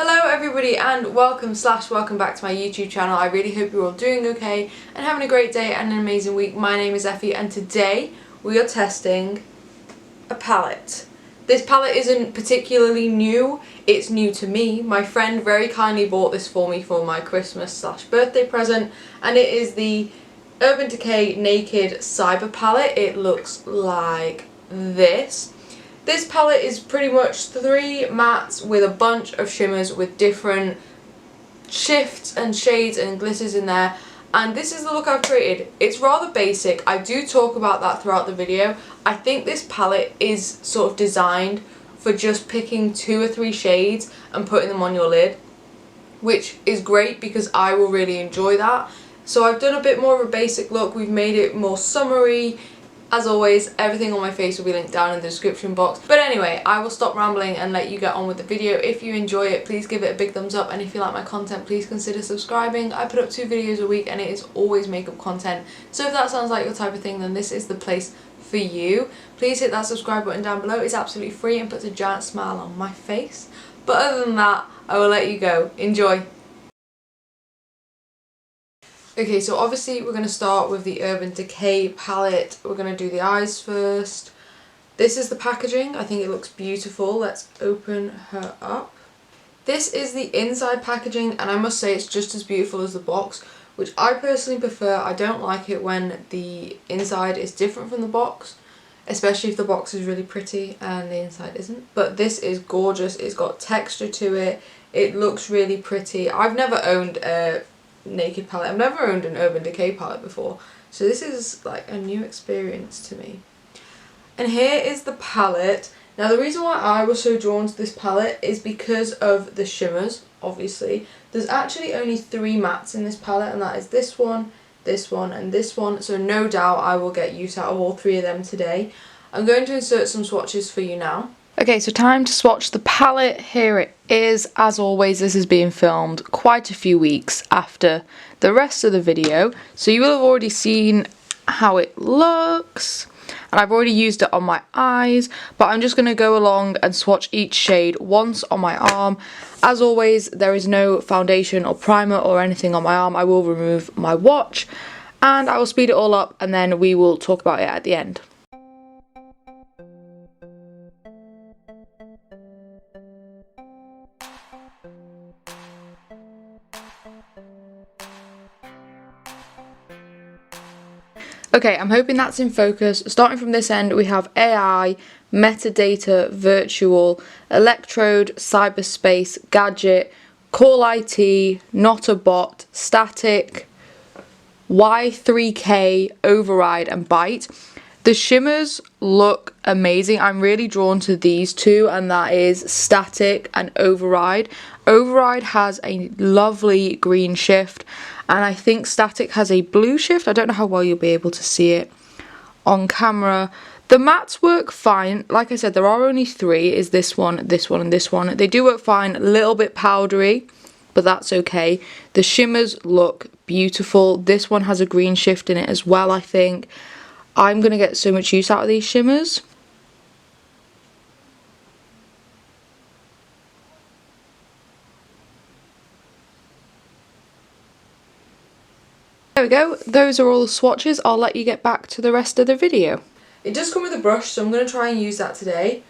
Hello everybody and welcome back to my YouTube channel. I really hope you're all doing okay and having a great day and an amazing week. My name is Effy and today we are testing a palette. This palette isn't particularly new, it's new to me. My friend very kindly bought this for me for my Christmas/birthday present, and it is the Urban Decay Naked Cyber palette. It looks like this. This palette is pretty much 3 mattes with a bunch of shimmers with different shifts and shades and glitters in there, and this is the look I've created. It's rather basic. I do talk about that throughout the video. I think this palette is sort of designed for just picking 2 or 3 shades and putting them on your lid, which is great because I will really enjoy that. So I've done a bit more of a basic look. We've made it more summery. As always, everything on my face will be linked down in the description box. But anyway, I will stop rambling and let you get on with the video. If you enjoy it, please give it a big thumbs up, and if you like my content, please consider subscribing. I put up 2 videos a week and it is always makeup content. So if that sounds like your type of thing, then this is the place for you. Please hit that subscribe button down below. It's absolutely free and puts a giant smile on my face. But other than that, I will let you go. Enjoy! Okay, so obviously we're going to start with the Urban Decay palette. We're going to do the eyes first. This is the packaging. I think it looks beautiful. Let's open her up. This is the inside packaging, and I must say it's just as beautiful as the box, which I personally prefer. I don't like it when the inside is different from the box, especially if the box is really pretty and the inside isn't. But this is gorgeous. It's got texture to it. It looks really pretty. I've never owned a naked palette. I've never owned an Urban Decay palette before, so this is like a new experience to me. And here is the palette. Now the reason why I was so drawn to this palette is because of the shimmers, obviously. There's actually only 3 mattes in this palette, and that is this one, and this one, so no doubt I will get use out of all 3 of them today. I'm going to insert some swatches for you now. Okay, so time to swatch the palette. Here it is. As always, this is being filmed quite a few weeks after the rest of the video, so you will have already seen how it looks, and I've already used it on my eyes, but I'm just going to go along and swatch each shade once on my arm. As always, there is no foundation or primer or anything on my arm. I will remove my watch and I will speed it all up, and then we will talk about it at the end. Okay, I'm hoping that's in focus. Starting from this end, we have AI, metadata, virtual, electrode, cyberspace, gadget, call IT, not a bot, static, Y3K, override, and bite. The shimmers look amazing. I'm really drawn to these 2, and that is static and override. Override has a lovely green shift, and I think static has a blue shift. I don't know how well you'll be able to see it on camera. The mattes work fine. Like I said, there are only 3. Is this one, this one, and this one. They do work fine. A little bit powdery, but that's okay. The shimmers look beautiful. This one has a green shift in it as well, I think. I'm going to get so much use out of these shimmers. There we go, those are all the swatches. I'll let you get back to the rest of the video. It does come with a brush, so I'm going to try and use that today.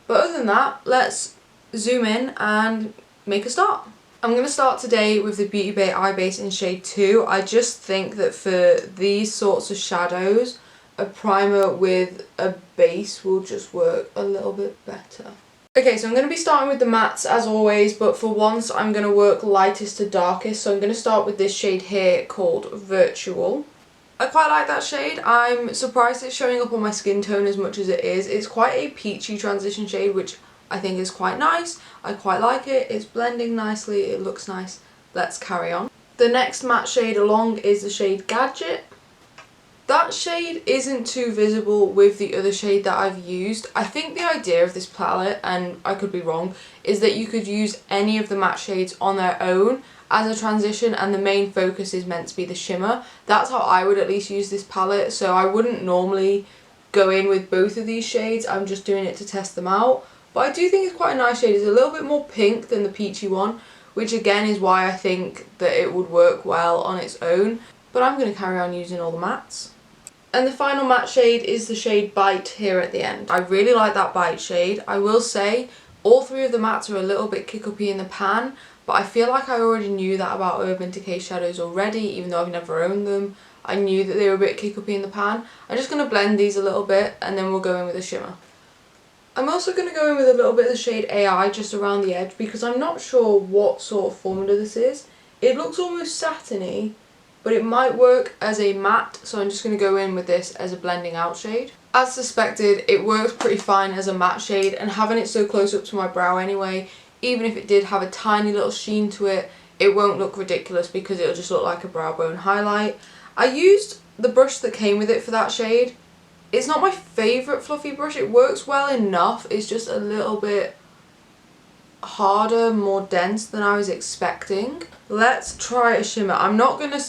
But other than that, let's zoom in and make a start. I'm going to start today with the Beauty Bay Eye Base in shade 2. I just think that for these sorts of shadows, a primer with a base will just work a little bit better. Okay, so I'm going to be starting with the mattes as always, but for once I'm going to work lightest to darkest, so I'm going to start with this shade here called Virtual. I quite like that shade. I'm surprised it's showing up on my skin tone as much as it is. It's quite a peachy transition shade, which I think is quite nice. I quite like it. It's blending nicely. It looks nice. Let's carry on. The next matte shade along is the shade Gadget. That shade isn't too visible with the other shade that I've used. I think the idea of this palette, and I could be wrong, is that you could use any of the matte shades on their own as a transition, and the main focus is meant to be the shimmer. That's how I would at least use this palette, so I wouldn't normally go in with both of these shades. I'm just doing it to test them out. but I do think it's quite a nice shade. It's a little bit more pink than the peachy one, which again is why I think that it would work well on its own. But I'm going to carry on using all the mattes. And the final matte shade is the shade Bite here at the end. I really like that Bite shade. I will say all three of the mattes are a little bit kick-uppy in the pan, but I feel like I already knew that about Urban Decay shadows already, even though I've never owned them. I knew that they were a bit kick-uppy in the pan. I'm just going to blend these a little bit and then we'll go in with a shimmer. I'm also going to go in with a little bit of the shade AI just around the edge because I'm not sure what sort of formula this is. It looks almost satiny, but it might work as a matte, so I'm just going to go in with this as a blending out shade. As suspected, it works pretty fine as a matte shade, and having it so close up to my brow anyway, even if it did have a tiny little sheen to it, it won't look ridiculous because it'll just look like a brow bone highlight. I used the brush that came with it for that shade. It's not my favourite fluffy brush, it works well enough, it's just a little bit harder, more dense than I was expecting. Let's try a shimmer. I'm not going to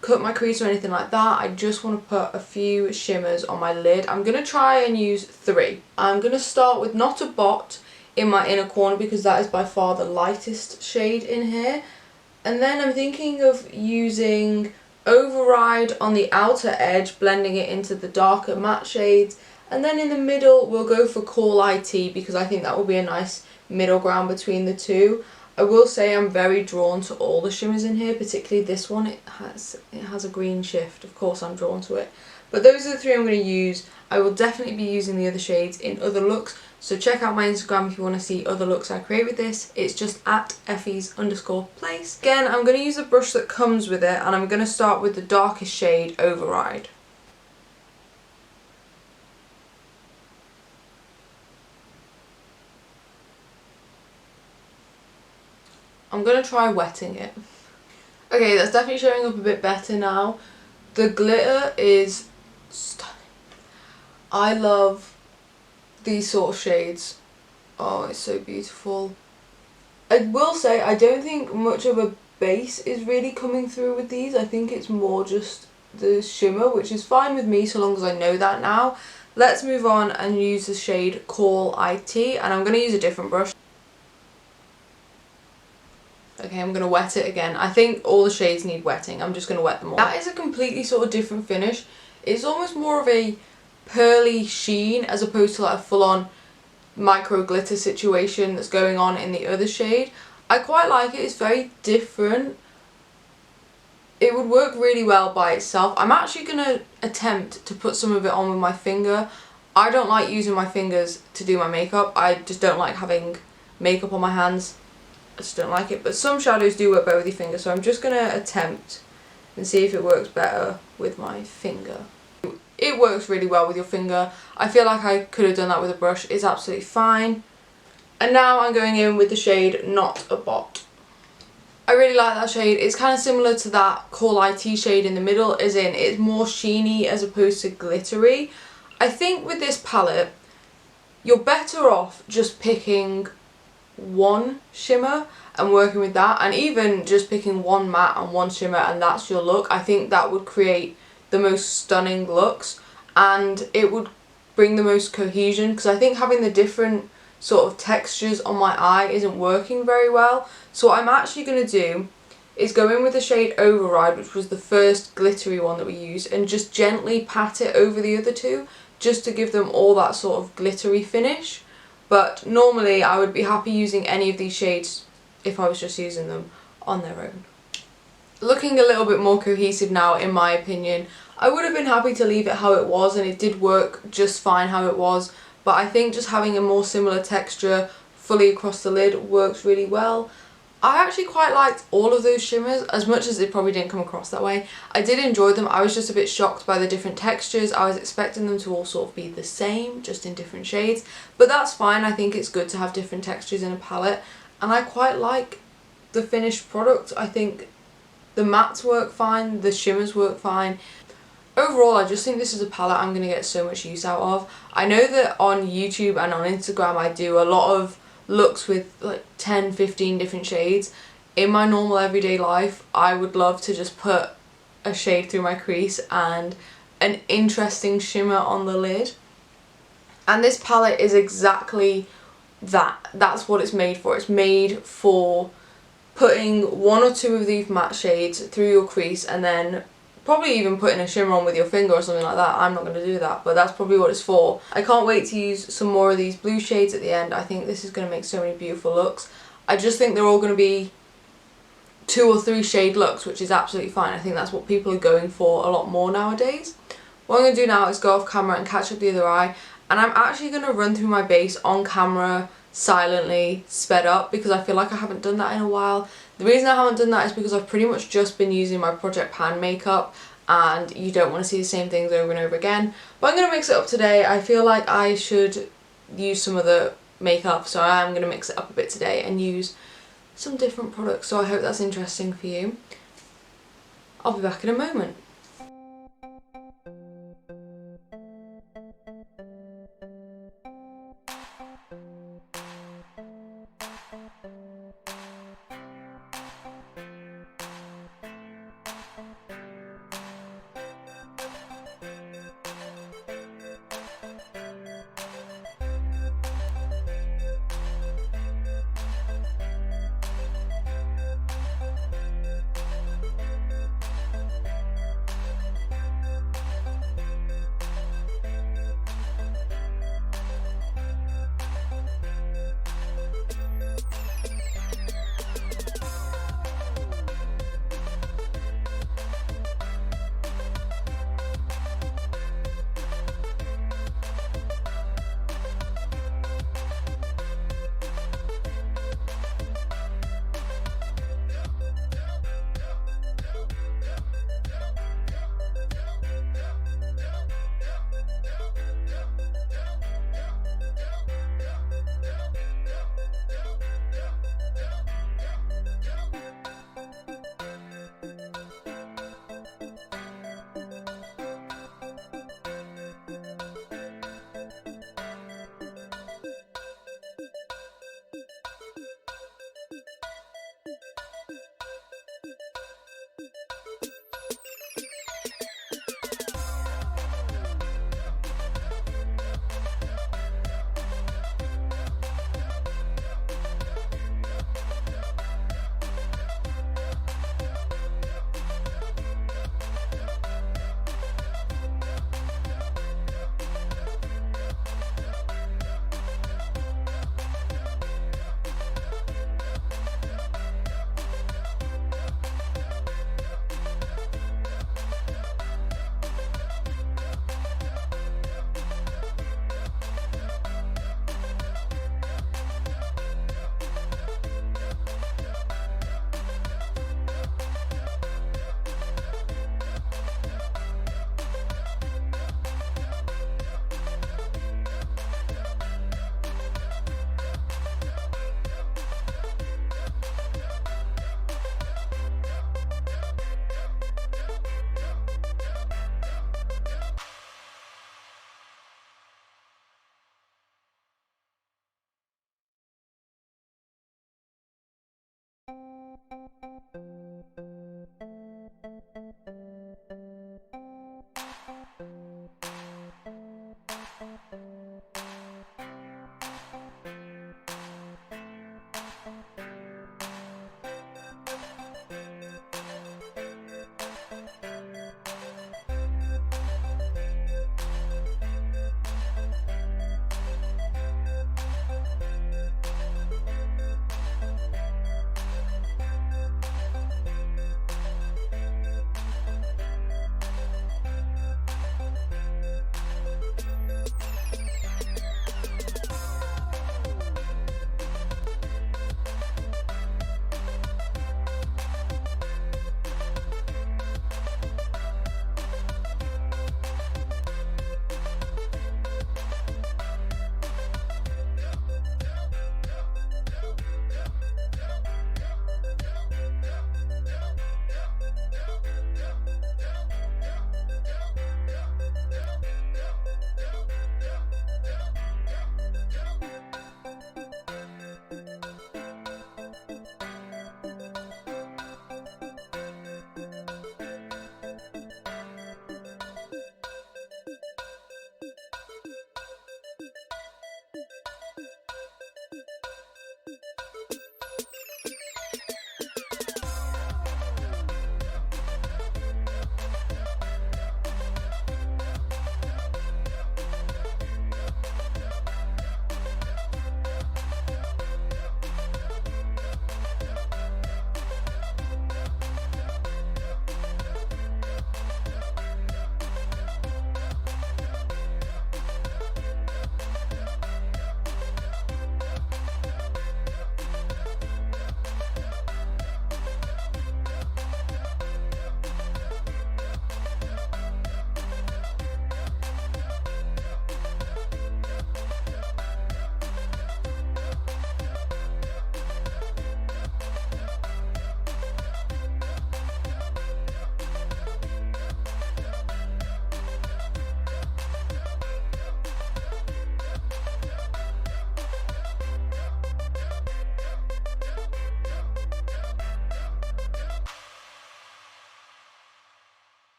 cut my crease or anything like that, I just want to put a few shimmers on my lid. I'm going to try and use 3. I'm going to start with Not a Bot in my inner corner because that is by far the lightest shade in here. And then I'm thinking of using Override on the outer edge, blending it into the darker matte shades, and then in the middle we'll go for Call IT because I think that will be a nice middle ground between the two. I will say I'm very drawn to all the shimmers in here, particularly this one. It has a green shift, of course I'm drawn to it. But those are the 3 I'm going to use. I will definitely be using the other shades in other looks, so check out my Instagram if you want to see other looks I create with this. It's just at Effys_place. Again, I'm going to use a brush that comes with it, and I'm going to start with the darkest shade, Override. I'm going to try wetting it. Okay, that's definitely showing up a bit better now. The glitter is stunning. I love these sort of shades. Oh, it's so beautiful. I will say I don't think much of a base is really coming through with these. I think it's more just the shimmer, which is fine with me so long as I know that now. Let's move on and use the shade Call IT, and I'm going to use a different brush. Okay, I'm going to wet it again. I think all the shades need wetting. I'm just going to wet them all. That is a completely sort of different finish. It's almost more of a pearly sheen as opposed to like a full-on micro glitter situation that's going on in the other shade. I quite like it. It's very different. It would work really well by itself. I'm actually going to attempt to put some of it on with my finger. I don't like using my fingers to do my makeup. I just don't like having makeup on my hands. I just don't like it, but some shadows do work better with your finger, so I'm just going to attempt and see if it works better with my finger. It works really well with your finger. I feel like I could have done that with a brush. It's absolutely fine. And now I'm going in with the shade Not a Bot. I really like that shade. It's kind of similar to that Call IT shade in the middle, as in it's more sheeny as opposed to glittery. I think with this palette, you're better off just picking one shimmer and working with that, and even just picking one matte and one shimmer and that's your look. I think that would create the most stunning looks and it would bring the most cohesion, because I think having the different sort of textures on my eye isn't working very well. So what I'm actually going to do is go in with the shade Override, which was the first glittery one that we used, and just gently pat it over the other two just to give them all that sort of glittery finish. But normally I would be happy using any of these shades if I was just using them on their own. Looking a little bit more cohesive now in my opinion. I would have been happy to leave it how it was, and it did work just fine how it was, but I think just having a more similar texture fully across the lid works really well. I actually quite liked all of those shimmers, as much as it probably didn't come across that way. I did enjoy them. I was just a bit shocked by the different textures. I was expecting them to all sort of be the same, just in different shades. But that's fine. I think it's good to have different textures in a palette. And I quite like the finished product. I think the mattes work fine, the shimmers work fine. Overall, I just think this is a palette I'm going to get so much use out of. I know that on YouTube and on Instagram I do a lot of looks with like 10-15 different shades. In my normal everyday life I would love to just put a shade through my crease and an interesting shimmer on the lid, and this palette is exactly that's what it's made for. It's made for putting one or two of these matte shades through your crease and then probably even putting a shimmer on with your finger or something like that. I'm not going to do that, but that's probably what it's for. I can't wait to use some more of these blue shades at the end. I think this is going to make so many beautiful looks. I just think they're all going to be 2 or 3 shade looks, which is absolutely fine. I think that's what people are going for a lot more nowadays. What I'm going to do now is go off camera and catch up the other eye, and I'm actually going to run through my base on camera silently, sped up, because I feel like I haven't done that in a while. The reason I haven't done that is because I've pretty much just been using my Project Pan makeup, and you don't want to see the same things over and over again. But I'm going to mix it up today. I feel like I should use some of the makeup, so I am going to mix it up a bit today and use some different products, so I hope that's interesting for you. I'll be back in a moment.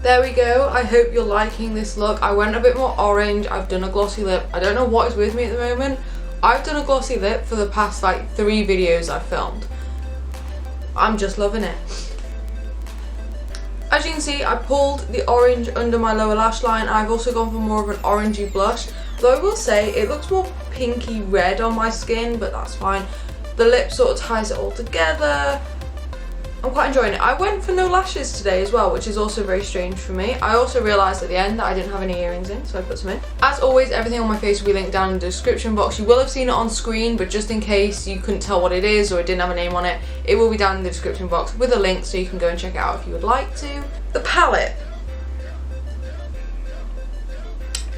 There we go. I hope you're liking this look. I went a bit more orange. I've done a glossy lip. I don't know what is with me at the moment. I've done a glossy lip for the past like 3 videos I've filmed. I'm just loving it. As you can see, I pulled the orange under my lower lash line. I've also gone for more of an orangey blush. Though I will say it looks more pinky red on my skin, but that's fine. The lip sort of ties it all together. I'm quite enjoying it. I went for no lashes today as well, which is also very strange for me. I also realised at the end that I didn't have any earrings in, so I put some in. As always, everything on my face will be linked down in the description box. You will have seen it on screen, but just in case you couldn't tell what it is or it didn't have a name on it, it will be down in the description box with a link so you can go and check it out if you would like to. The palette.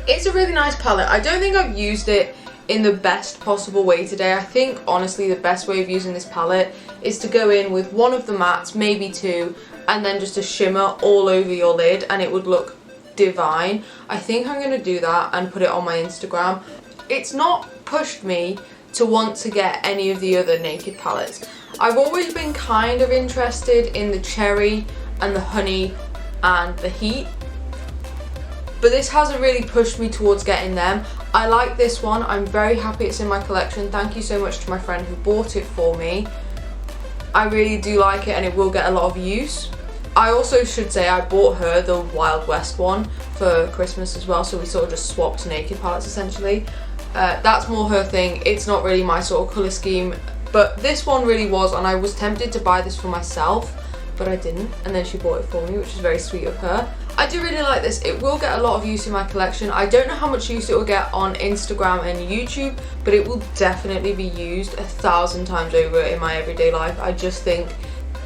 It's a really nice palette. I don't think I've used it in the best possible way today. I think honestly the best way of using this palette is to go in with one of the mattes, maybe 2, and then just a shimmer all over your lid and it would look divine. I think I'm going to do that and put it on my Instagram. It's not pushed me to want to get any of the other Naked palettes. I've always been kind of interested in the cherry and the honey and the heat, but this hasn't really pushed me towards getting them. I like this one. I'm very happy it's in my collection. Thank you so much to my friend who bought it for me. I really do like it and it will get a lot of use. I also should say I bought her the Wild West one for Christmas as well, so we sort of just swapped Naked palettes essentially. That's more her thing. It's not really my sort of colour scheme, but this one really was, and I was tempted to buy this for myself, but I didn't, and then she bought it for me, which is very sweet of her. I do really like this. It will get a lot of use in my collection. I don't know how much use it will get on Instagram and YouTube, but it will definitely be used 1,000 times over in my everyday life. I just think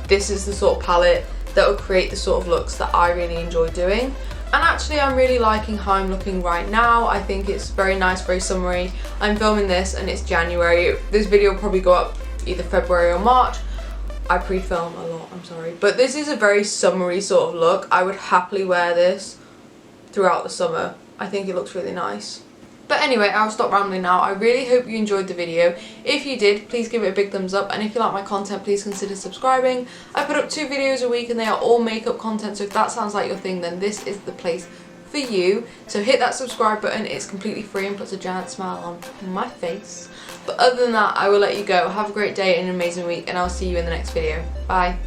this is the sort of palette that will create the sort of looks that I really enjoy doing. And actually I'm really liking how I'm looking right now. I think it's very nice, very summery. I'm filming this and it's January. This video will probably go up either February or March. I pre-film a lot, I'm sorry. But this is a very summery sort of look. I would happily wear this throughout the summer. I think it looks really nice. But anyway, I'll stop rambling now. I really hope you enjoyed the video. If you did, please give it a big thumbs up. And if you like my content, please consider subscribing. I put up 2 videos a week and they are all makeup content. So if that sounds like your thing, then this is the place for you. So hit that subscribe button. It's completely free and puts a giant smile on my face. But other than that, I will let you go. Have a great day and an amazing week, and I'll see you in the next video. Bye.